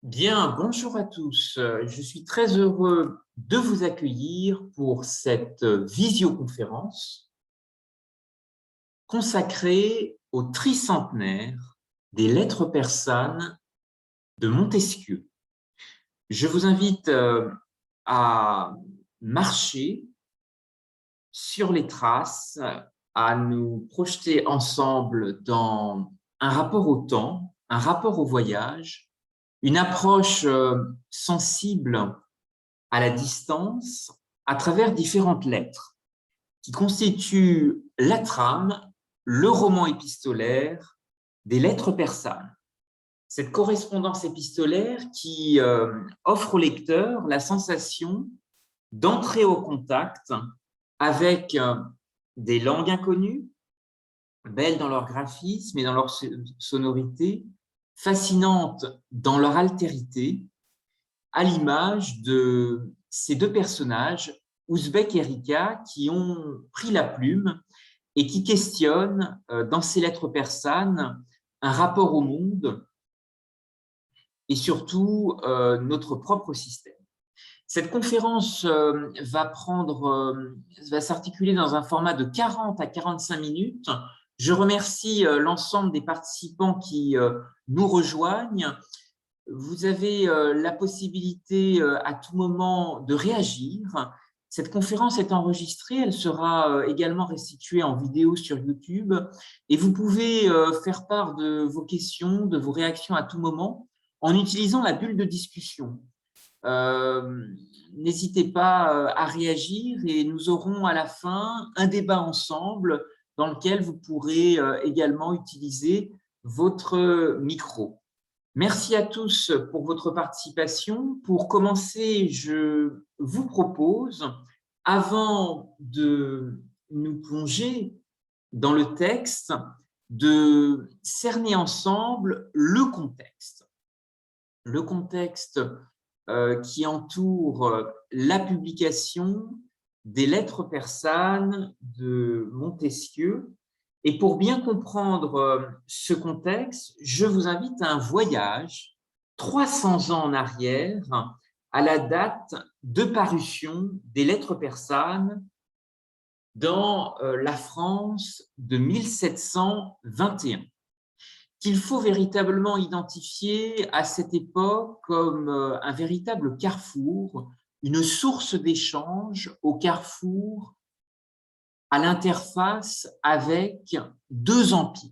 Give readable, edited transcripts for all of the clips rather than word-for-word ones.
Bien, bonjour à tous. Je suis très heureux de vous accueillir pour cette visioconférence consacrée au tricentenaire des lettres persanes de Montesquieu. Je vous invite à marcher sur les traces, à nous projeter ensemble dans un rapport au temps, un rapport au voyage, une approche sensible à la distance à travers différentes lettres qui constituent la trame, le roman épistolaire des lettres persanes. Cette correspondance épistolaire qui offre au lecteur la sensation d'entrer au contact avec des langues inconnues, belles dans leur graphisme et dans leur sonorité, fascinantes dans leur altérité, à l'image de ces deux personnages, Ouzbek et Rika, qui ont pris la plume et qui questionnent dans ces lettres persanes un rapport au monde et surtout notre propre système. Cette conférence va s'articuler dans un format de 40 à 45 minutes. Je remercie l'ensemble des participants qui nous rejoignent. Vous avez la possibilité à tout moment de réagir. Cette conférence est enregistrée, elle sera également restituée en vidéo sur YouTube et vous pouvez faire part de vos questions, de vos réactions à tout moment en utilisant la bulle de discussion. N'hésitez pas à réagir et nous aurons à la fin un débat ensemble dans lequel vous pourrez également utiliser votre micro. Merci à tous pour votre participation. Pour commencer, je vous propose, avant de nous plonger dans le texte, de cerner ensemble le contexte. Le contexte qui entoure la publication des lettres persanes de Montesquieu. Et pour bien comprendre ce contexte, je vous invite à un voyage 300 ans en arrière, à la date de parution des lettres persanes dans la France de 1721, qu'il faut véritablement identifier à cette époque comme un véritable carrefour, une source d'échange au carrefour, à l'interface avec deux empires,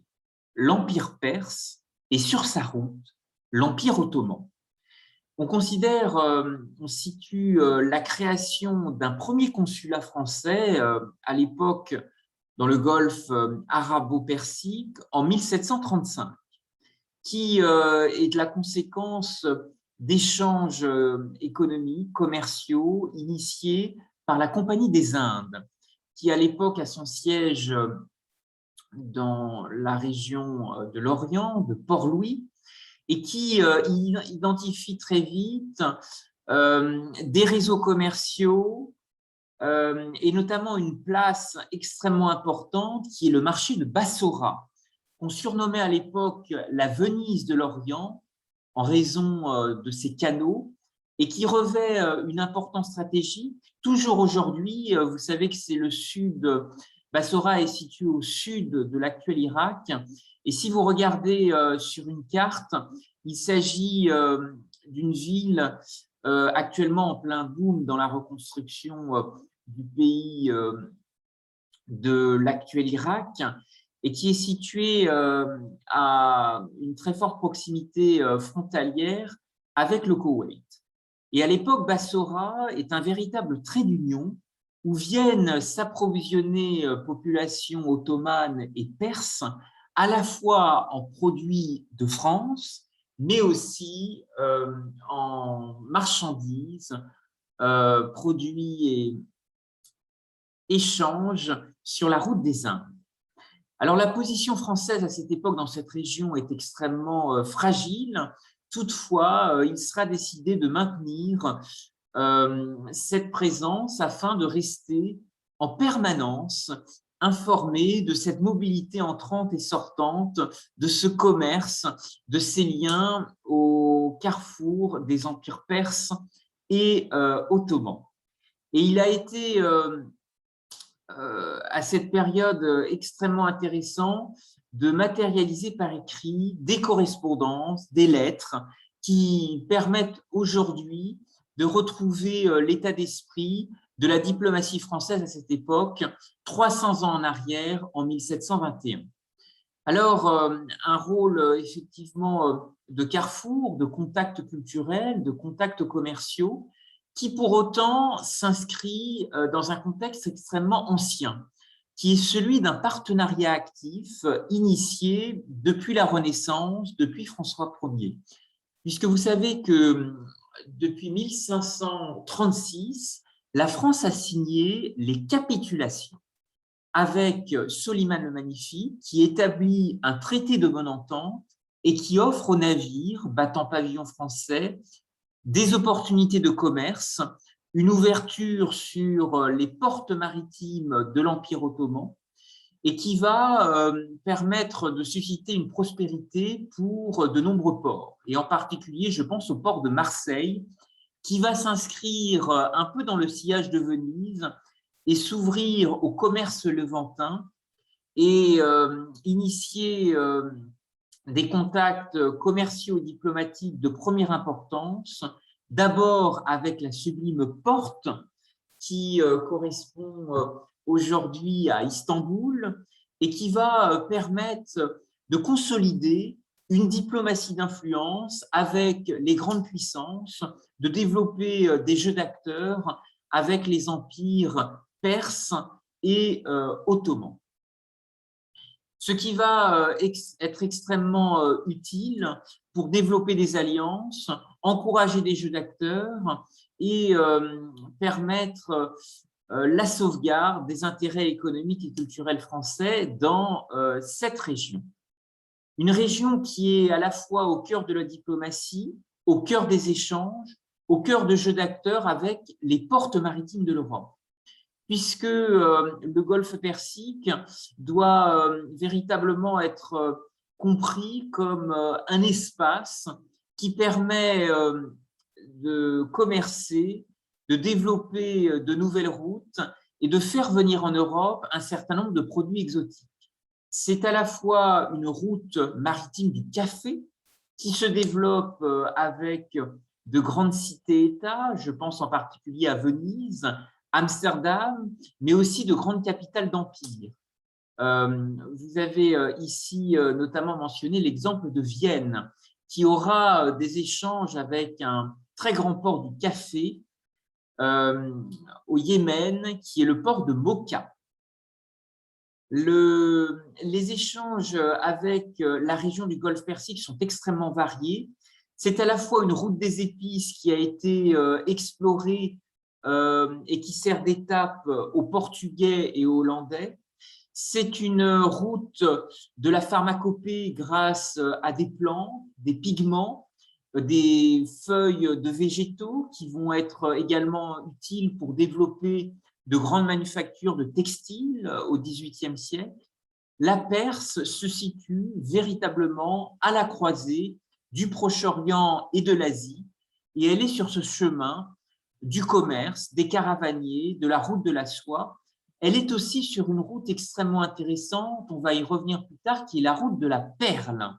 l'Empire perse et sur sa route, l'Empire ottoman. On situe la création d'un premier consulat français à l'époque dans le golfe arabo-persique en 1735, qui est de la conséquence d'échanges économiques, commerciaux, initiés par la Compagnie des Indes, qui à l'époque a son siège dans la région de l'Orient, de Port-Louis, et qui identifie très vite des réseaux commerciaux et notamment une place extrêmement importante qui est le marché de Bassora, qu'on surnommait à l'époque la Venise de l'Orient en raison de ses canaux et qui revêt une importance stratégique. Toujours aujourd'hui, vous savez que c'est le sud, Bassora est situé au sud de l'actuel Irak. Et si vous regardez sur une carte, il s'agit d'une ville actuellement en plein boom dans la reconstruction du pays de l'actuel Irak et qui est située à une très forte proximité frontalière avec le Koweït. Et à l'époque, Bassora est un véritable trait d'union où viennent s'approvisionner populations ottomanes et perses, à la fois en produits de France, mais aussi en marchandises, produits et échanges sur la route des Indes. Alors, la position française à cette époque dans cette région est extrêmement fragile. Toutefois, il sera décidé de maintenir cette présence afin de rester en permanence informé de cette mobilité entrante et sortante, de ce commerce, de ces liens au carrefour des empires perses et ottomans. Et il a été, à cette période, extrêmement intéressant de matérialiser par écrit des correspondances, des lettres qui permettent aujourd'hui de retrouver l'état d'esprit de la diplomatie française à cette époque, 300 ans en arrière, en 1721. Alors, un rôle effectivement de carrefour, de contacts culturels, de contacts commerciaux, qui pour autant s'inscrit dans un contexte extrêmement ancien, qui est celui d'un partenariat actif initié depuis la Renaissance, depuis François Ier. Puisque vous savez que depuis 1536, la France a signé les capitulations avec Soliman le Magnifique, qui établit un traité de bonne entente et qui offre aux navires battant pavillon français des opportunités de commerce, une ouverture sur les portes maritimes de l'Empire ottoman et qui va permettre de susciter une prospérité pour de nombreux ports. Et en particulier, je pense au port de Marseille, qui va s'inscrire un peu dans le sillage de Venise et s'ouvrir au commerce levantin et initier des contacts commerciaux et diplomatiques de première importance, d'abord avec la sublime Porte, qui correspond aujourd'hui à Istanbul et qui va permettre de consolider une diplomatie d'influence avec les grandes puissances, de développer des jeux d'acteurs avec les empires perses et ottomans. Ce qui va être extrêmement utile pour développer des alliances, encourager des jeux d'acteurs et permettre la sauvegarde des intérêts économiques et culturels français dans cette région. Une région qui est à la fois au cœur de la diplomatie, au cœur des échanges, au cœur de jeux d'acteurs avec les portes maritimes de l'Europe, puisque le golfe Persique doit véritablement être compris comme un espace qui permet de commercer, de développer de nouvelles routes et de faire venir en Europe un certain nombre de produits exotiques. C'est à la fois une route maritime du café qui se développe avec de grandes cités-États, je pense en particulier à Venise, Amsterdam, mais aussi de grandes capitales d'empire. Vous avez ici notamment mentionné l'exemple de Vienne, qui aura des échanges avec un très grand port du café au Yémen, qui est le port de Mocha. Les échanges avec la région du Golfe Persique sont extrêmement variés. C'est à la fois une route des épices qui a été explorée et qui sert d'étape aux Portugais et aux Hollandais. C'est une route de la pharmacopée grâce à des plantes, des pigments, des feuilles de végétaux qui vont être également utiles pour développer de grandes manufactures de textiles au XVIIIe siècle. La Perse se situe véritablement à la croisée du Proche-Orient et de l'Asie, et elle est sur ce chemin du commerce, des caravaniers, de la route de la soie. Elle est aussi sur une route extrêmement intéressante, on va y revenir plus tard, qui est la route de la perle.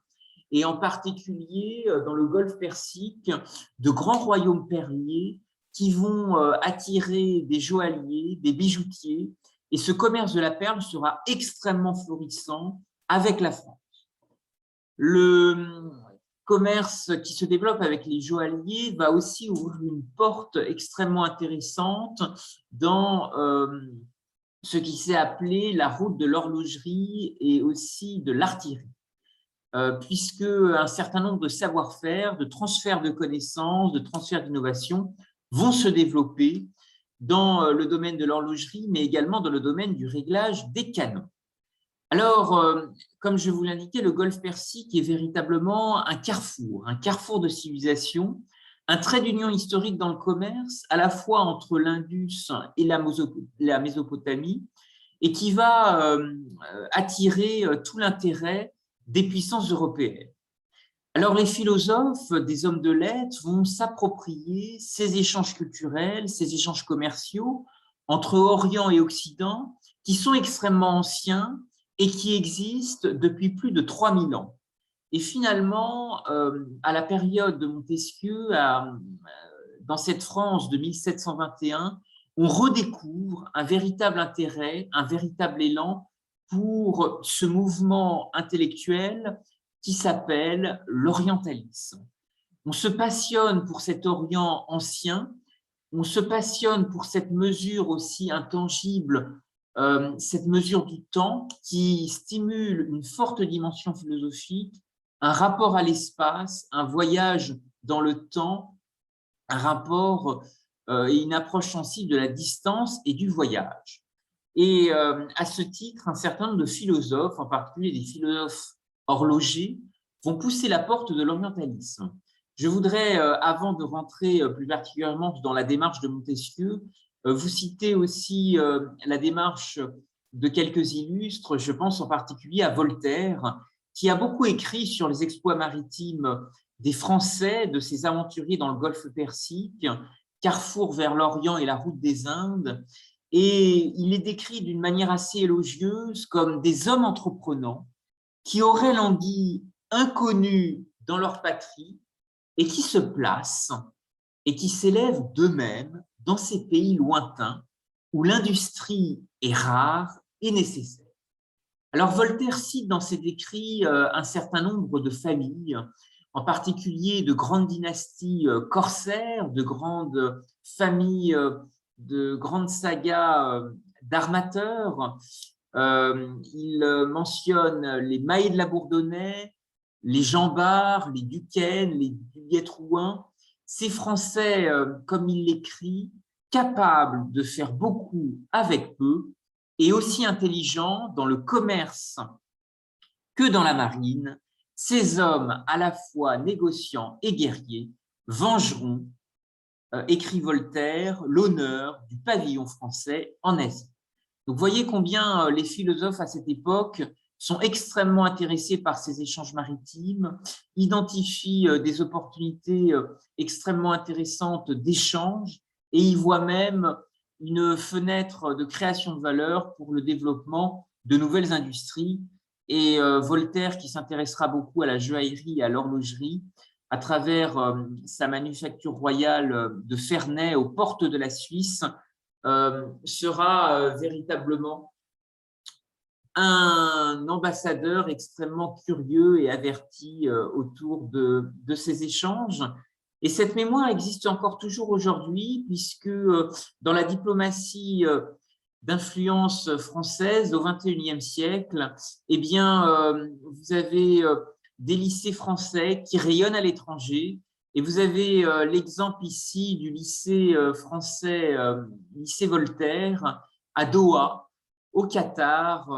Et en particulier, dans le Golfe Persique, de grands royaumes perliers qui vont attirer des joailliers, des bijoutiers, et ce commerce de la perle sera extrêmement florissant avec la France. Le commerce qui se développe avec les joailliers va aussi ouvrir une porte extrêmement intéressante dans ce qui s'est appelé la route de l'horlogerie et aussi de l'artillerie, puisque un certain nombre de savoir-faire, de transferts de connaissances, de transferts d'innovation vont se développer dans le domaine de l'horlogerie, mais également dans le domaine du réglage des canons. Alors, comme je vous l'indiquais, le Golfe Persique est véritablement un carrefour de civilisation, un trait d'union historique dans le commerce, à la fois entre l'Indus et la Mésopotamie, et qui va attirer tout l'intérêt des puissances européennes. Alors, les philosophes, des hommes de lettres, vont s'approprier ces échanges culturels, ces échanges commerciaux entre Orient et Occident, qui sont extrêmement anciens et qui existent depuis plus de 3000 ans. Et finalement, à la période de Montesquieu, dans cette France de 1721, on redécouvre un véritable intérêt, un véritable élan pour ce mouvement intellectuel qui s'appelle l'orientalisme. On se passionne pour cet Orient ancien, on se passionne pour cette mesure aussi intangible, cette mesure du temps qui stimule une forte dimension philosophique, un rapport à l'espace, un voyage dans le temps, un rapport et une approche sensible de la distance et du voyage. Et à ce titre, un certain nombre de philosophes, en particulier des philosophes horlogers, vont pousser la porte de l'orientalisme. Je voudrais, avant de rentrer plus particulièrement dans la démarche de Montesquieu, vous citer aussi la démarche de quelques illustres. Je pense en particulier à Voltaire, qui a beaucoup écrit sur les exploits maritimes des Français, de ces aventuriers dans le golfe Persique, carrefour vers l'Orient et la route des Indes. Et il est décrit d'une manière assez élogieuse comme des hommes entreprenants qui auraient l'anguille inconnue dans leur patrie et qui se placent et qui s'élèvent d'eux-mêmes dans ces pays lointains où l'industrie est rare et nécessaire. Alors Voltaire cite dans ses écrits un certain nombre de familles, en particulier de grandes dynasties corsaires, de grandes familles, de grandes sagas d'armateurs. Il mentionne les Maillé de la Bourdonnais, les Jean Bart, les Duquesne, les Duguay-Trouin, ces Français, comme il l'écrit, capables de faire beaucoup avec peu et aussi intelligents dans le commerce que dans la marine, ces hommes à la fois négociants et guerriers vengeront, écrit Voltaire, l'honneur du pavillon français en Asie. Donc, vous voyez combien les philosophes à cette époque sont extrêmement intéressés par ces échanges maritimes, identifient des opportunités extrêmement intéressantes d'échange et y voient même une fenêtre de création de valeur pour le développement de nouvelles industries. Et Voltaire, qui s'intéressera beaucoup à la joaillerie et à l'horlogerie, à travers sa manufacture royale de Ferney aux portes de la Suisse, sera véritablement un ambassadeur extrêmement curieux et averti autour de ces échanges. Et cette mémoire existe encore toujours aujourd'hui, puisque dans la diplomatie d'influence française au XXIe siècle, eh bien, vous avez des lycées français qui rayonnent à l'étranger. Et vous avez l'exemple ici du lycée français, lycée Voltaire, à Doha, au Qatar,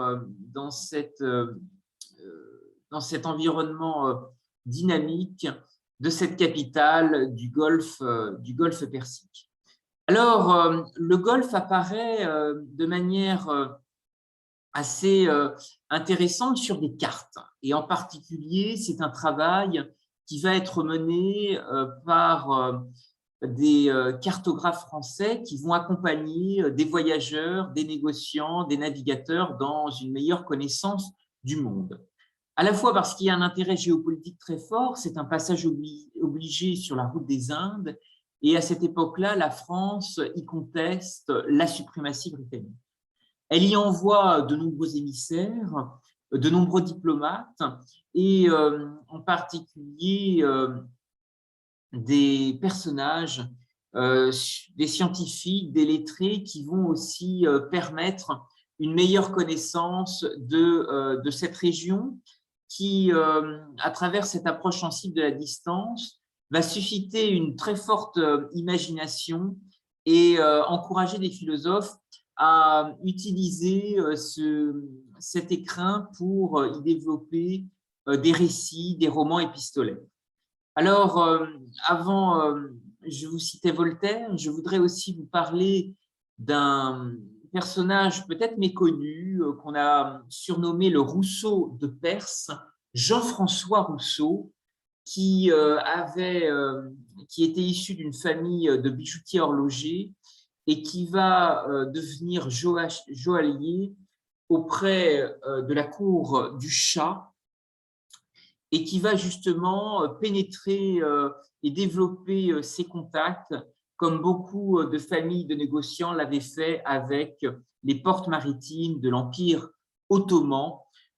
dans cet environnement dynamique de cette capitale du Golfe Persique. Alors, le Golfe apparaît de manière assez intéressante sur des cartes. Et en particulier, c'est un travail qui va être mené par des cartographes français qui vont accompagner des voyageurs, des négociants, des navigateurs dans une meilleure connaissance du monde. À la fois parce qu'il y a un intérêt géopolitique très fort, c'est un passage obligé sur la route des Indes, et à cette époque-là, la France y conteste la suprématie britannique. Elle y envoie de nombreux émissaires, de nombreux diplomates, et en particulier des personnages, des scientifiques, des lettrés qui vont aussi permettre une meilleure connaissance de cette région qui, à travers cette approche sensible de la distance, va susciter une très forte imagination et encourager des philosophes à utiliser cet écrin pour y développer des récits, des romans épistolaires. Alors, je vous citais Voltaire, je voudrais aussi vous parler d'un personnage peut-être méconnu, qu'on a surnommé le Rousseau de Perse, Jean-François Rousseau, qui, qui était issu d'une famille de bijoutiers horlogers et qui va devenir joaillier auprès de la cour du Shah et qui va justement pénétrer et développer ses contacts comme beaucoup de familles de négociants l'avaient fait avec les portes maritimes de l'Empire ottoman.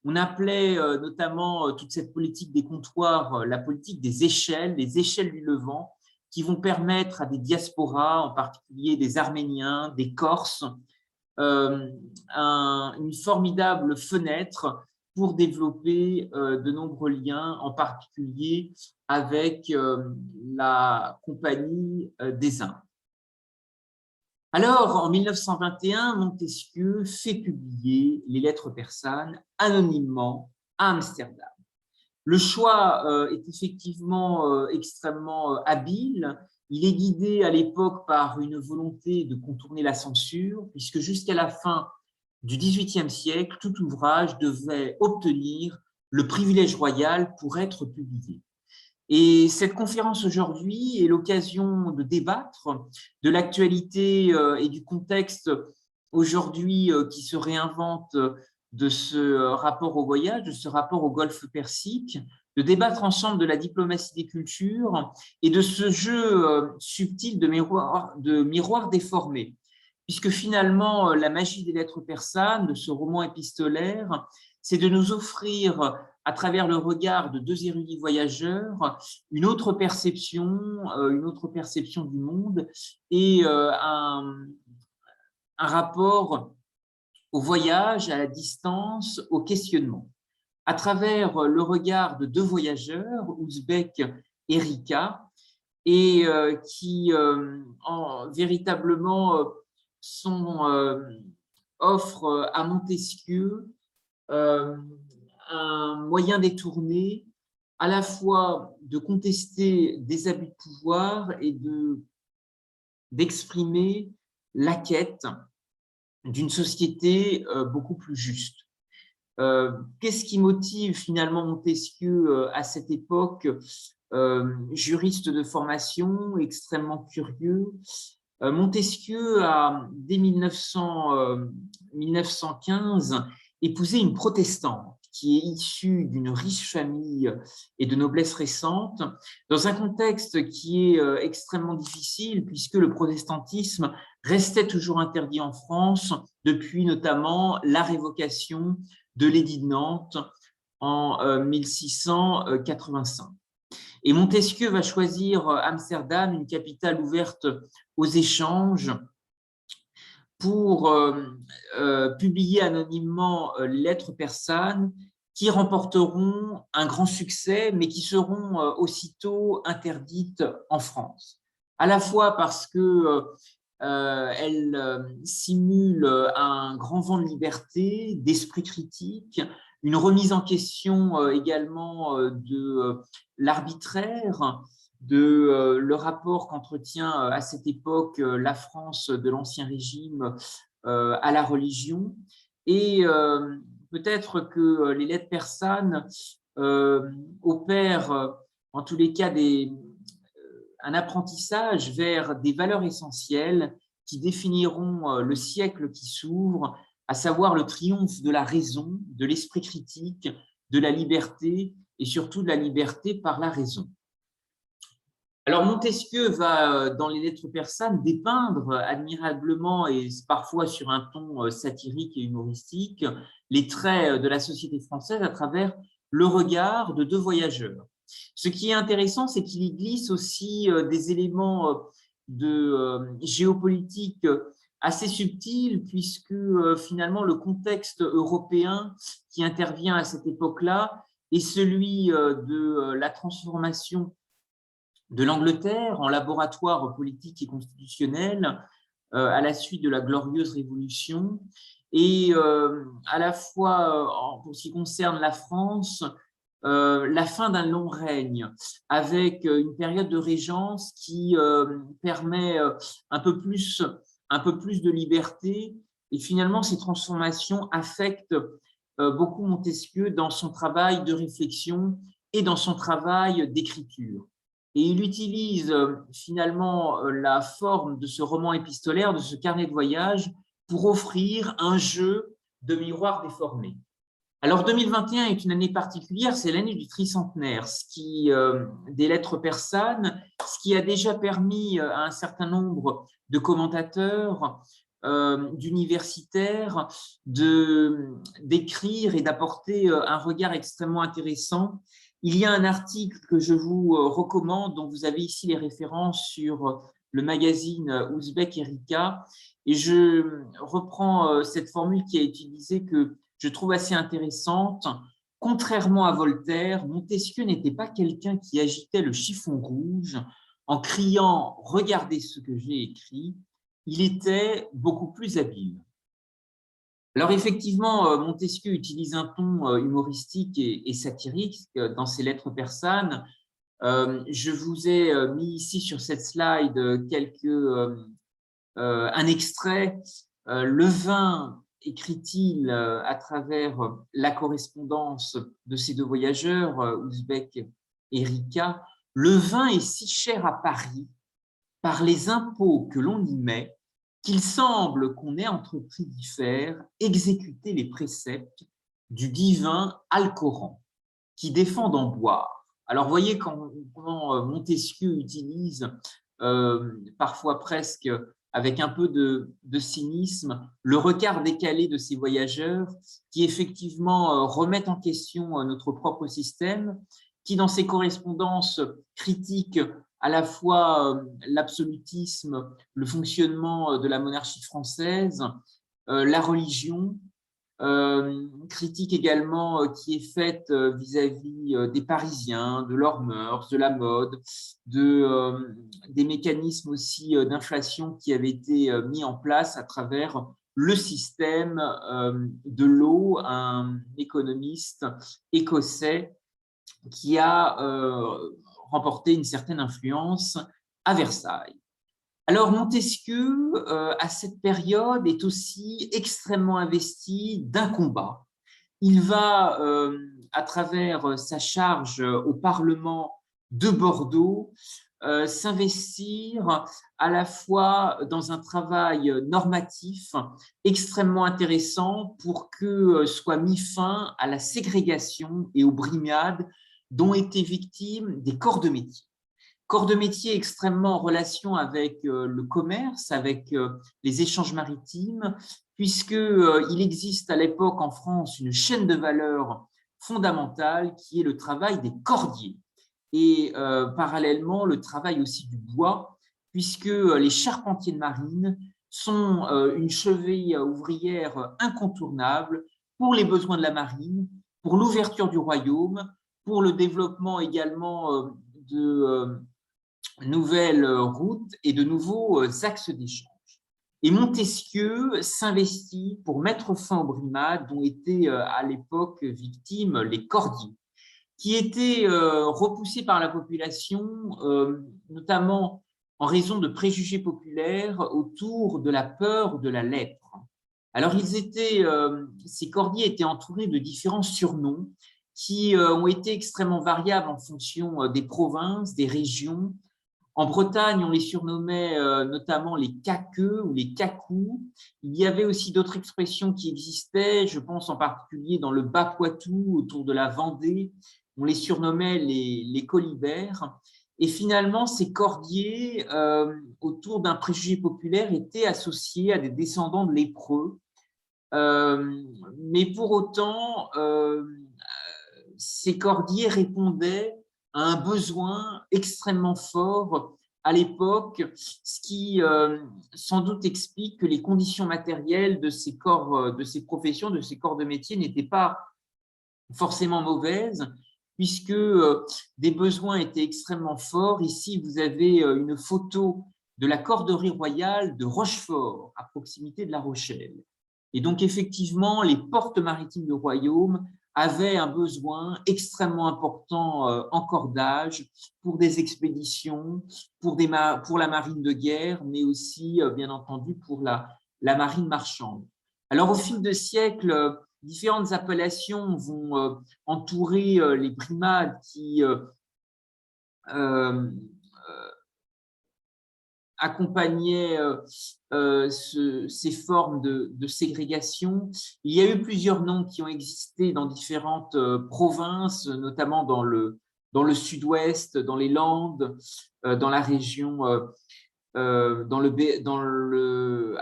On appelait notamment toute cette politique des comptoirs la politique des échelles, les échelles du Levant, qui vont permettre à des diasporas, en particulier des Arméniens, des Corses, une formidable fenêtre pour développer de nombreux liens, en particulier avec la Compagnie des Indes. Alors, en 1921, Montesquieu fait publier les lettres persanes anonymement à Amsterdam. Le choix est effectivement extrêmement habile. Il est guidé à l'époque par une volonté de contourner la censure, puisque jusqu'à la fin du XVIIIe siècle, tout ouvrage devait obtenir le privilège royal pour être publié. Et cette conférence aujourd'hui est l'occasion de débattre de l'actualité et du contexte aujourd'hui qui se réinvente de ce rapport au voyage, de ce rapport au Golfe Persique, de débattre ensemble de la diplomatie des cultures et de ce jeu subtil de miroir déformé. Puisque finalement, la magie des lettres persanes, de ce roman épistolaire, c'est de nous offrir, à travers le regard de deux érudits voyageurs, une autre perception du monde et un rapport au voyage, à la distance, au questionnement. À travers le regard de deux voyageurs, Ouzbek et Rika, et qui véritablement offrent à Montesquieu un moyen détourné à la fois de contester des abus de pouvoir et d'exprimer la quête d'une société beaucoup plus juste. Qu'est-ce qui motive finalement Montesquieu à cette époque, juriste de formation, extrêmement curieux? Montesquieu a, dès 1915, épousé une protestante qui est issue d'une riche famille et de noblesse récente, dans un contexte qui est extrêmement difficile, puisque le protestantisme restait toujours interdit en France, depuis notamment la révocation de l'édit de Nantes en 1685. Et Montesquieu va choisir Amsterdam, une capitale ouverte aux échanges, pour publier anonymement les lettres persanes qui remporteront un grand succès, mais qui seront aussitôt interdites en France. À la fois parce que elles simulent un grand vent de liberté, d'esprit critique, une remise en question également de l'arbitraire, de le rapport qu'entretient à cette époque la France de l'Ancien Régime à la religion. Et peut-être que les lettres persanes opèrent, en tous les cas, un apprentissage vers des valeurs essentielles qui définiront le siècle qui s'ouvre, à savoir le triomphe de la raison, de l'esprit critique, de la liberté et surtout de la liberté par la raison. Alors Montesquieu va, dans les lettres persanes, dépeindre admirablement et parfois sur un ton satirique et humoristique les traits de la société française à travers le regard de deux voyageurs. Ce qui est intéressant, c'est qu'il y glisse aussi des éléments de géopolitique assez subtils, puisque finalement le contexte européen qui intervient à cette époque-là est celui de la transformation de l'Angleterre en laboratoire politique et constitutionnel à la suite de la Glorieuse Révolution, et à la fois, pour ce qui concerne la France, la fin d'un long règne, avec une période de régence qui permet un peu plus de liberté Et finalement, ces transformations affectent beaucoup Montesquieu dans son travail de réflexion et dans son travail d'écriture. Et il utilise finalement la forme de ce roman épistolaire, de ce carnet de voyage, pour offrir un jeu de miroir déformé. Alors 2021 est une année particulière, c'est l'année du tricentenaire, des lettres persanes, ce qui a déjà permis à un certain nombre de commentateurs, d'universitaires, d'écrire et d'apporter un regard extrêmement intéressant. Il y a un article que je vous recommande, dont vous avez ici les références sur le magazine Ouzbek Erika, et je reprends cette formule qui a été utilisée que je trouve assez intéressante. Contrairement à Voltaire, Montesquieu n'était pas quelqu'un qui agitait le chiffon rouge en criant « Regardez ce que j'ai écrit », il était beaucoup plus habile. Alors effectivement, Montesquieu utilise un ton humoristique et satirique dans ses lettres persanes. Je vous ai mis ici sur cette slide un extrait. Le vin, écrit-il à travers la correspondance de ces deux voyageurs, Ouzbek et Rika, le vin est si cher à Paris par les impôts que l'on y met qu'il semble qu'on ait entrepris d'y faire exécuter les préceptes du divin Alcoran, qui défend d'en boire. Alors, voyez comment Montesquieu utilise, parfois presque avec un peu de cynisme, le regard décalé de ces voyageurs qui effectivement remettent en question notre propre système, qui dans ses correspondances critiquent à la fois l'absolutisme, le fonctionnement de la monarchie française, la religion, critique également qui est faite vis-à-vis des Parisiens, de leurs mœurs, de la mode, des mécanismes aussi d'inflation qui avaient été mis en place à travers le système de l'eau, un économiste écossais qui a remporté une certaine influence à Versailles. Alors Montesquieu, à cette période, est aussi extrêmement investi d'un combat. Il va, à travers sa charge au Parlement de Bordeaux, s'investir à la fois dans un travail normatif extrêmement intéressant pour que soit mis fin à la ségrégation et aux brimades dont étaient victimes des corps de métier. Corps de métier extrêmement en relation avec le commerce, avec les échanges maritimes, puisqu'il existe à l'époque en France une chaîne de valeur fondamentale qui est le travail des cordiers et parallèlement le travail aussi du bois, puisque les charpentiers de marine sont une cheville ouvrière incontournable pour les besoins de la marine, pour l'ouverture du royaume, pour le développement également de nouvelles routes et de nouveaux axes d'échange. Et Montesquieu s'investit pour mettre fin aux brimades dont étaient à l'époque victimes les cordiers, qui étaient repoussés par la population, notamment en raison de préjugés populaires autour de la peur de la lèpre. Alors, ces cordiers étaient entourés de différents surnoms qui ont été extrêmement variables en fonction des provinces, des régions. En Bretagne, on les surnommait notamment les caqueux ou les cacous. Il y avait aussi d'autres expressions qui existaient, je pense en particulier dans le Bas-Poitou, autour de la Vendée, on les surnommait les colibères. Et finalement, ces cordiers, autour d'un préjugé populaire, étaient associés à des descendants de lépreux. Mais pour autant, ces cordiers répondaient à un besoin extrêmement fort à l'époque, ce qui sans doute explique que les conditions matérielles de ces corps, de ces professions, de ces corps de métier n'étaient pas forcément mauvaises, puisque des besoins étaient extrêmement forts. Ici, vous avez une photo de la corderie royale de Rochefort, à proximité de La Rochelle. Et donc, effectivement, les portes maritimes du royaume avaient un besoin extrêmement important en cordage pour des expéditions, pour la marine de guerre, mais aussi, bien entendu, pour la marine marchande. Alors, au fil de siècles, différentes appellations vont entourer les brimades qui euh, accompagnaient ces formes de ségrégation. Il y a eu plusieurs noms qui ont existé dans différentes provinces, notamment dans le sud-ouest, dans les Landes, dans la région, à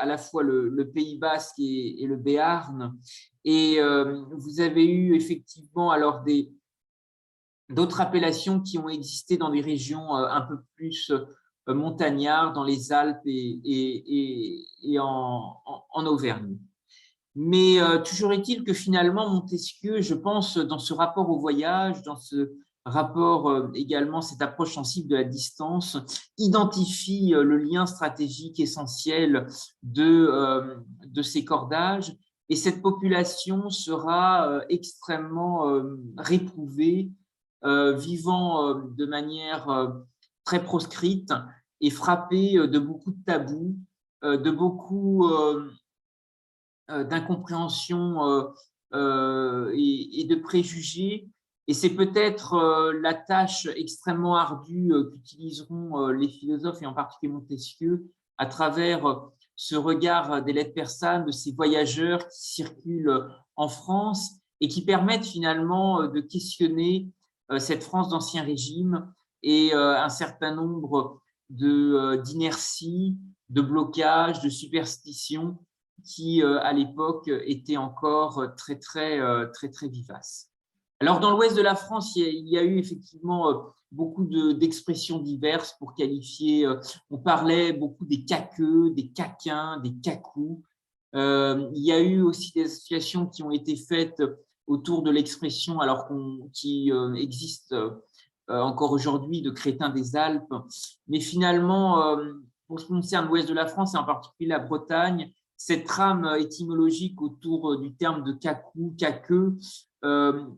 la fois le Pays basque et le Béarn. Et vous avez eu effectivement alors d'autres appellations qui ont existé dans des régions un peu plus montagnardes, dans les Alpes et en Auvergne. Mais toujours est-il que finalement, Montesquieu, je pense, dans ce rapport au voyage, dans ce rapport également, cette approche sensible de la distance, identifie le lien stratégique essentiel de ces cordages. Et cette population sera extrêmement réprouvée, vivant de manière très proscrite et frappée de beaucoup de tabous, de beaucoup d'incompréhension et de préjugés. Et c'est peut-être la tâche extrêmement ardue qu'utiliseront les philosophes, et en particulier Montesquieu, à travers ce regard des lettres persanes, de ces voyageurs qui circulent en France et qui permettent finalement de questionner cette France d'Ancien Régime et un certain nombre d'inerties, de blocages, de superstitions qui, à l'époque, était encore très vivace. Alors, dans l'ouest de la France, il y a eu effectivement beaucoup d'expressions diverses pour qualifier. On parlait beaucoup des caqueux, des caquins, des cacous. Il y a eu aussi des associations qui ont été faites autour de l'expression, alors qui existe encore aujourd'hui, de crétins des Alpes. Mais finalement, pour ce qui concerne l'ouest de la France, et en particulier la Bretagne, cette trame étymologique autour du terme de cacou, caqueux,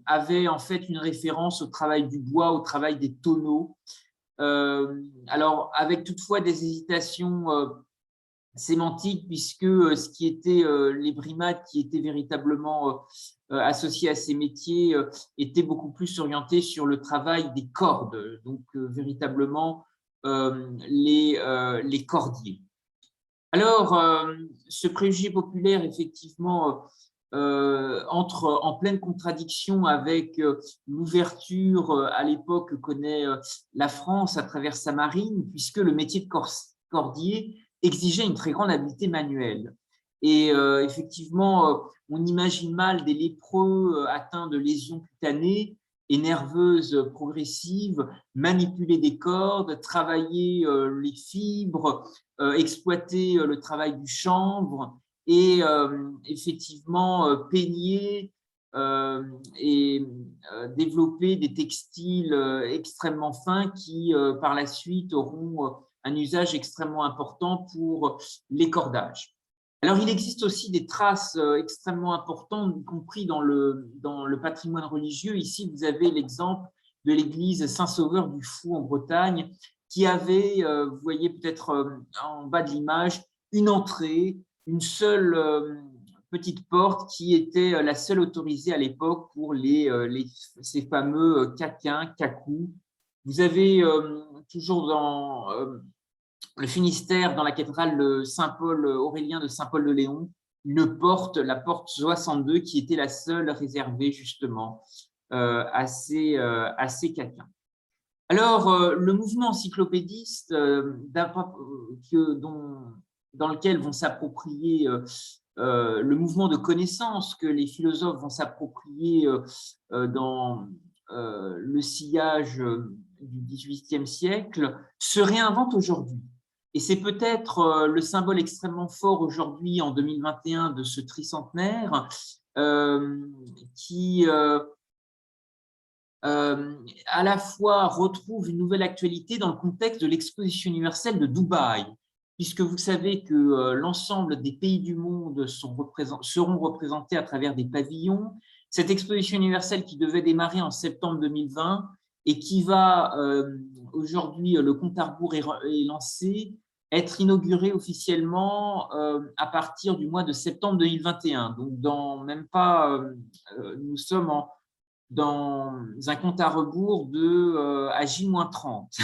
avait en fait une référence au travail du bois, au travail des tonneaux. Alors, avec toutefois des hésitations sémantiques, puisque ce qui était les brimades qui étaient véritablement associés à ces métiers étaient beaucoup plus orientés sur le travail des cordes, donc véritablement les cordiers. Alors, ce préjugé populaire, effectivement, entre en pleine contradiction avec l'ouverture à l'époque que connaît la France à travers sa marine, puisque le métier de cordier exigeait une très grande habileté manuelle. Et effectivement, on imagine mal des lépreux atteints de lésions cutanées et nerveuses progressives, manipuler des cordes, travailler les fibres, exploiter le travail du chanvre et effectivement peigner et développer des textiles extrêmement fins qui, par la suite, auront un usage extrêmement important pour les cordages. Alors, il existe aussi des traces extrêmement importantes, y compris dans le patrimoine religieux. Ici, vous avez l'exemple de l'église Saint-Sauveur du Fou en Bretagne, qui avait, vous voyez peut-être en bas de l'image, une entrée, une seule petite porte qui était la seule autorisée à l'époque pour ces fameux caquins, cacous. Vous avez toujours dans le Finistère, dans la cathédrale Saint-Paul Aurélien de Saint-Paul-de-Léon, une porte, la porte 62, qui était la seule réservée justement à ces caquins. Alors, le mouvement encyclopédiste dans lequel vont s'approprier le mouvement de connaissance que les philosophes vont s'approprier dans le sillage du XVIIIe siècle, se réinvente aujourd'hui. Et c'est peut-être le symbole extrêmement fort aujourd'hui, en 2021, de ce tricentenaire qui à la fois retrouve une nouvelle actualité dans le contexte de l'exposition universelle de Dubaï, puisque vous savez que l'ensemble des pays du monde seront représentés à travers des pavillons. Cette exposition universelle qui devait démarrer en septembre 2020 et qui va aujourd'hui, le compte à rebours est lancé, être inauguré officiellement à partir du mois de septembre 2021. Donc, dans même pas, nous sommes dans un compte à rebours à J-30.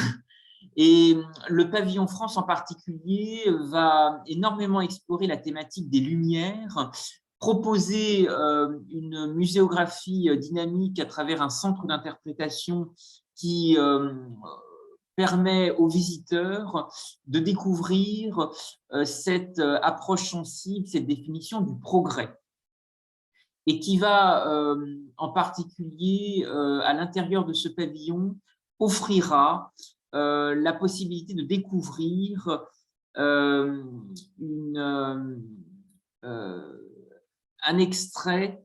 Et le pavillon France en particulier va énormément explorer la thématique des lumières, proposer une muséographie dynamique à travers un centre d'interprétation qui permet aux visiteurs de découvrir cette approche sensible, cette définition du progrès, et qui va en particulier à l'intérieur de ce pavillon offrira la possibilité de découvrir un extrait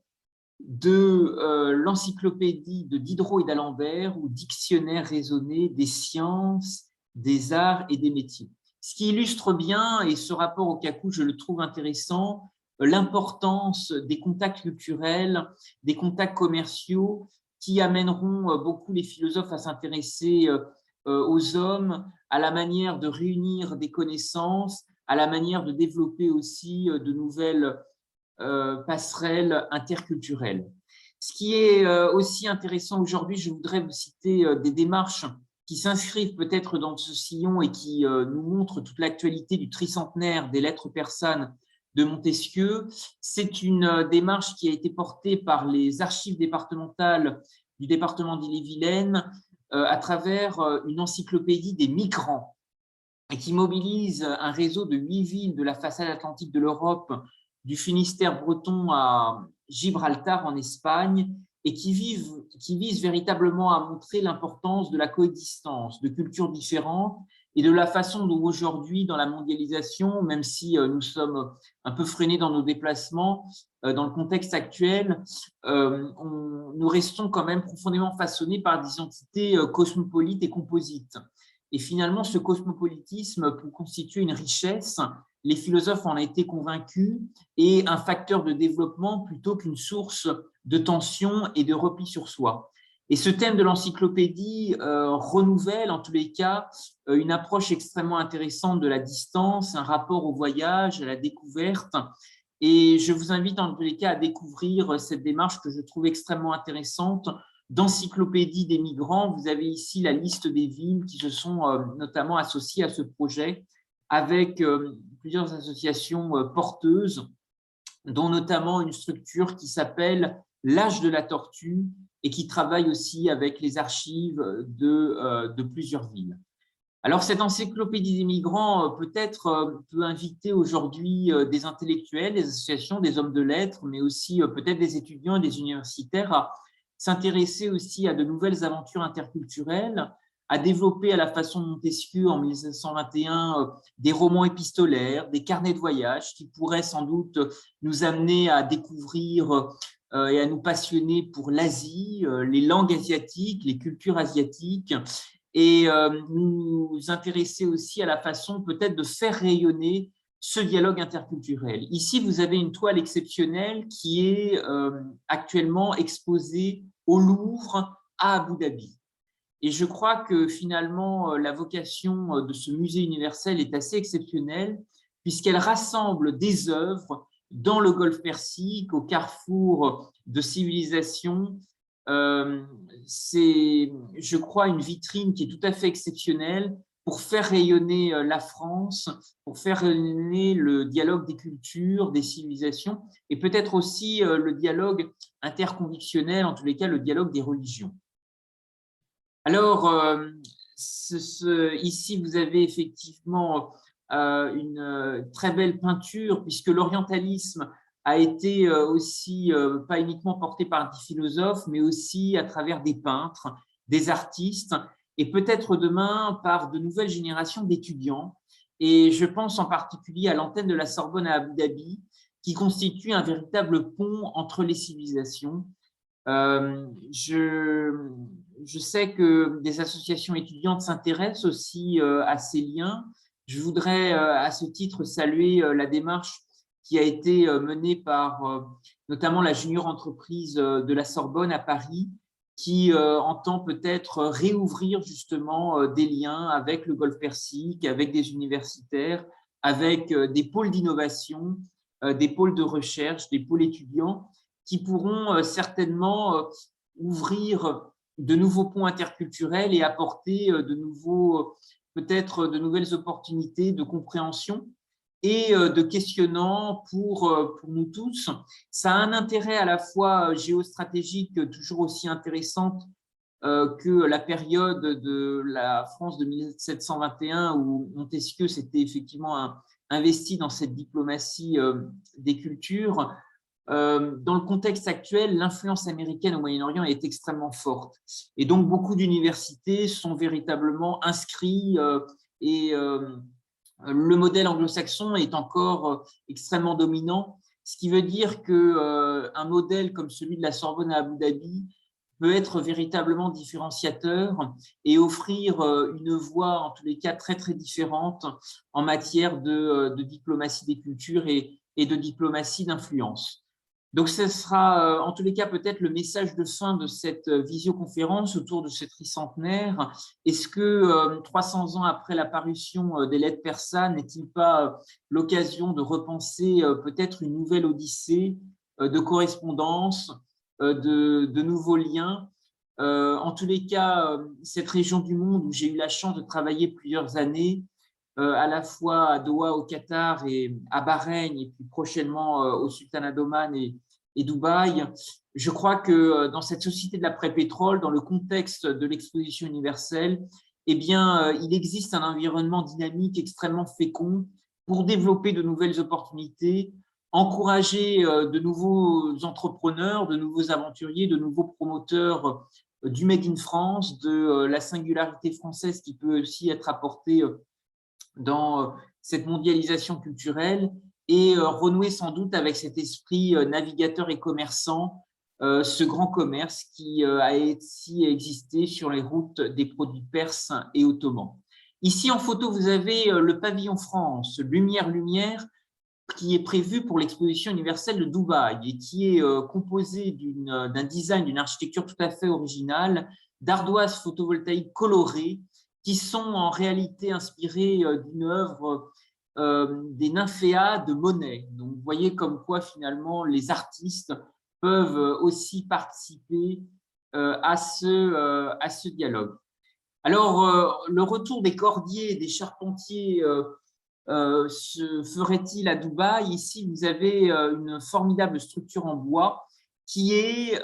de l'encyclopédie de Diderot et d'Alembert, ou dictionnaire raisonné des sciences, des arts et des métiers. Ce qui illustre bien, et ce rapport au Kaku, je le trouve intéressant, l'importance des contacts culturels, des contacts commerciaux qui amèneront beaucoup les philosophes à s'intéresser aux hommes, à la manière de réunir des connaissances, à la manière de développer aussi de nouvelles passerelles interculturelles. Ce qui est aussi intéressant aujourd'hui, je voudrais vous citer des démarches qui s'inscrivent peut-être dans ce sillon et qui nous montrent toute l'actualité du tricentenaire des lettres persanes de Montesquieu. C'est une démarche qui a été portée par les archives départementales du département d'Ille-et-Vilaine à travers une encyclopédie des migrants, et qui mobilise un réseau de 8 villes de la façade atlantique de l'Europe, du Finistère breton à Gibraltar en Espagne, et qui vise véritablement à montrer l'importance de la coexistence de cultures différentes et de la façon dont aujourd'hui, dans la mondialisation, même si nous sommes un peu freinés dans nos déplacements, dans le contexte actuel, nous restons quand même profondément façonnés par des identités cosmopolites et composites. Et finalement, ce cosmopolitisme peut constituer une richesse, les philosophes en ont été convaincus, et un facteur de développement plutôt qu'une source de tension et de repli sur soi. Et ce thème de l'encyclopédie renouvelle en tous les cas une approche extrêmement intéressante de la distance, un rapport au voyage, à la découverte. Et je vous invite en tous les cas à découvrir cette démarche que je trouve extrêmement intéressante d'encyclopédie des migrants. Vous avez ici la liste des villes qui se sont notamment associées à ce projet, avec plusieurs associations porteuses, dont notamment une structure qui s'appelle l'Âge de la Tortue et qui travaille aussi avec les archives de plusieurs villes. Alors, cette encyclopédie des migrants peut-être peut inviter aujourd'hui des intellectuels, des associations, des hommes de lettres, mais aussi peut-être des étudiants et des universitaires à s'intéresser aussi à de nouvelles aventures interculturelles, à développer à la façon de Montesquieu en 1721 des romans épistolaires, des carnets de voyage qui pourraient sans doute nous amener à découvrir et à nous passionner pour l'Asie, les langues asiatiques, les cultures asiatiques, et nous intéresser aussi à la façon peut-être de faire rayonner ce dialogue interculturel. Ici, vous avez une toile exceptionnelle qui est actuellement exposée au Louvre à Abu Dhabi. Et je crois que finalement, la vocation de ce musée universel est assez exceptionnelle, puisqu'elle rassemble des œuvres dans le Golfe Persique, au carrefour de civilisations. C'est, je crois, une vitrine qui est tout à fait exceptionnelle pour faire rayonner la France, pour faire rayonner le dialogue des cultures, des civilisations, et peut-être aussi le dialogue interconvictionnel, en tous les cas le dialogue des religions. Alors, ici, vous avez effectivement une très belle peinture, puisque l'orientalisme a été aussi, pas uniquement porté par des philosophes, mais aussi à travers des peintres, des artistes, et peut-être demain par de nouvelles générations d'étudiants. Et je pense en particulier à l'antenne de la Sorbonne à Abu Dhabi, qui constitue un véritable pont entre les civilisations. Je sais que des associations étudiantes s'intéressent aussi à ces liens. Je voudrais à ce titre saluer la démarche qui a été menée par notamment la junior entreprise de la Sorbonne à Paris, qui entend peut-être réouvrir justement des liens avec le Golfe Persique, avec des universitaires, avec des pôles d'innovation, des pôles de recherche, des pôles étudiants, qui pourront certainement ouvrir de nouveaux ponts interculturels et apporter de nouveaux, peut-être de nouvelles opportunités de compréhension et de questionnant pour nous tous. Ça a un intérêt à la fois géostratégique toujours aussi intéressante que la période de la France de 1721 où Montesquieu s'était effectivement investi dans cette diplomatie des cultures. Dans le contexte actuel, l'influence américaine au Moyen-Orient est extrêmement forte. Et donc, beaucoup d'universités sont véritablement inscrites et le modèle anglo-saxon est encore extrêmement dominant, ce qui veut dire qu'un modèle comme celui de la Sorbonne à Abu Dhabi peut être véritablement différenciateur et offrir une voie, en tous les cas, très, très différente en matière de diplomatie des cultures et de diplomatie d'influence. Donc, ce sera en tous les cas peut-être le message de fin de cette visioconférence autour de ce tricentenaire. Est-ce que 300 ans après l'apparition des lettres persanes, n'est-il pas l'occasion de repenser peut-être une nouvelle odyssée de correspondance, de nouveaux liens? En tous les cas, cette région du monde où j'ai eu la chance de travailler plusieurs années, à la fois à Doha au Qatar et à Bahreïn et puis prochainement au Sultanat d'Oman et Dubaï. Je crois que dans cette société de l'après-pétrole, dans le contexte de l'exposition universelle, eh bien, il existe un environnement dynamique extrêmement fécond pour développer de nouvelles opportunités, encourager de nouveaux entrepreneurs, de nouveaux aventuriers, de nouveaux promoteurs du Made in France, de la singularité française qui peut aussi être apportée dans cette mondialisation culturelle et renouer sans doute avec cet esprit navigateur et commerçant, ce grand commerce qui a aussi existé sur les routes des produits perses et ottomans. Ici en photo, vous avez le pavillon France, Lumière, Lumière, qui est prévu pour l'exposition universelle de Dubaï et qui est composé d'un design, d'une architecture tout à fait originale, d'ardoises photovoltaïques colorées qui sont en réalité inspirées d'une œuvre des nymphéas de Monet. Donc, vous voyez comme quoi, finalement, les artistes peuvent aussi participer à ce dialogue. Alors, le retour des cordiers et des charpentiers se ferait-il à Dubaï? Ici, vous avez une formidable structure en bois qui est,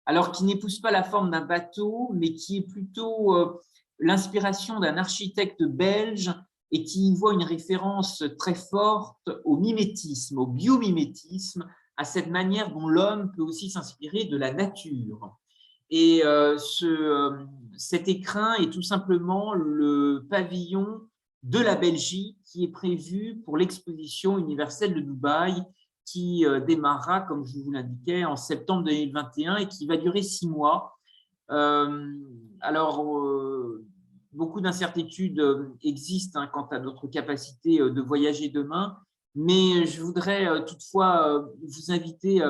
alors qui n'épouse pas la forme d'un bateau, mais qui est plutôt l'inspiration d'un architecte belge et qui y voit une référence très forte au mimétisme, au biomimétisme, à cette manière dont l'homme peut aussi s'inspirer de la nature. Et cet écrin est tout simplement le pavillon de la Belgique qui est prévu pour l'exposition universelle de Dubaï qui démarrera, comme je vous l'indiquais, en septembre 2021 et qui va durer 6 mois. Alors, beaucoup d'incertitudes existent quant à notre capacité de voyager demain, mais je voudrais toutefois vous inviter,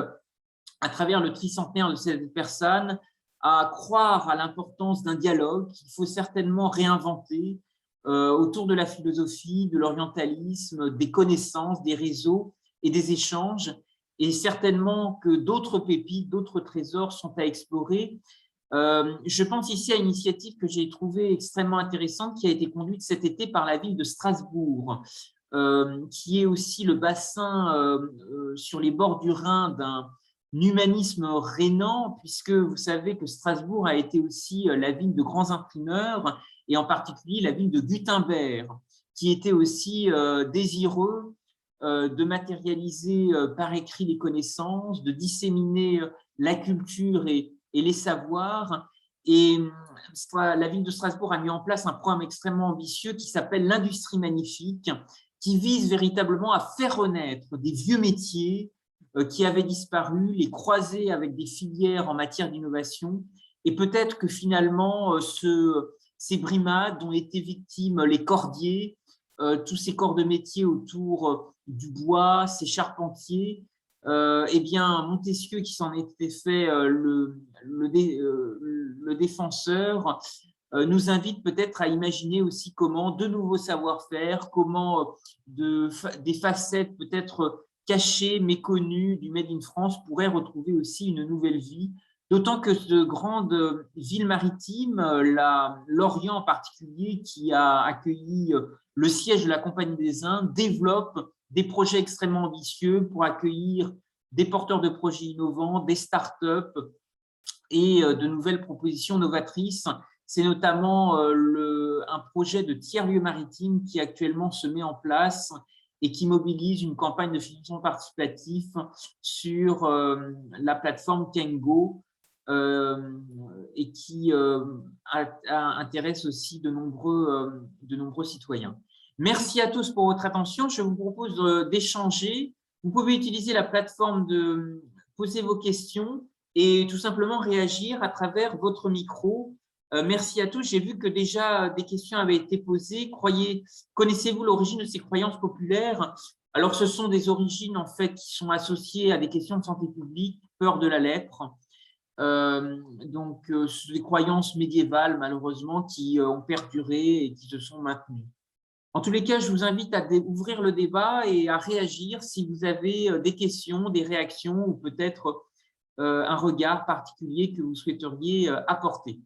à travers le tricentenaire de cette personne, à croire à l'importance d'un dialogue qu'il faut certainement réinventer autour de la philosophie, de l'orientalisme, des connaissances, des réseaux et des échanges, et certainement que d'autres pépites, d'autres trésors sont à explorer. Je pense ici à une initiative que j'ai trouvée extrêmement intéressante qui a été conduite cet été par la ville de Strasbourg, qui est aussi le bassin sur les bords du Rhin d'un humanisme rhénan, puisque vous savez que Strasbourg a été aussi la ville de grands imprimeurs, et en particulier la ville de Gutenberg, qui était aussi désireux de matérialiser par écrit les connaissances, de disséminer la culture et les savoirs. Et la ville de Strasbourg a mis en place un programme extrêmement ambitieux qui s'appelle l'Industrie magnifique, qui vise véritablement à faire renaître des vieux métiers qui avaient disparu, les croiser avec des filières en matière d'innovation. Et peut-être que finalement, ces brimades dont étaient victimes les cordiers, tous ces corps de métier autour du bois, ces charpentiers, eh bien, Montesquieu, qui s'en était fait le défenseur, nous invite peut-être à imaginer aussi comment de nouveaux savoir-faire, comment des facettes peut-être cachées, méconnues du Made in France pourraient retrouver aussi une nouvelle vie. D'autant que de grandes villes maritimes, l'Orient en particulier, qui a accueilli le siège de la Compagnie des Indes, développe des projets extrêmement ambitieux pour accueillir des porteurs de projets innovants, des startups et de nouvelles propositions novatrices. C'est notamment un projet de tiers-lieu maritime qui actuellement se met en place et qui mobilise une campagne de financement participatif sur la plateforme Kengo et qui intéresse aussi de nombreux citoyens. Merci à tous pour votre attention. Je vous propose d'échanger. Vous pouvez utiliser la plateforme de poser vos questions et tout simplement réagir à travers votre micro. Merci à tous. J'ai vu que déjà des questions avaient été posées. Connaissez-vous l'origine de ces croyances populaires? Alors, ce sont des origines en fait qui sont associées à des questions de santé publique, peur de la lèpre. Des croyances médiévales, malheureusement, qui ont perduré et qui se sont maintenues. En tous les cas, je vous invite à ouvrir le débat et à réagir si vous avez des questions, des réactions ou peut-être un regard particulier que vous souhaiteriez apporter.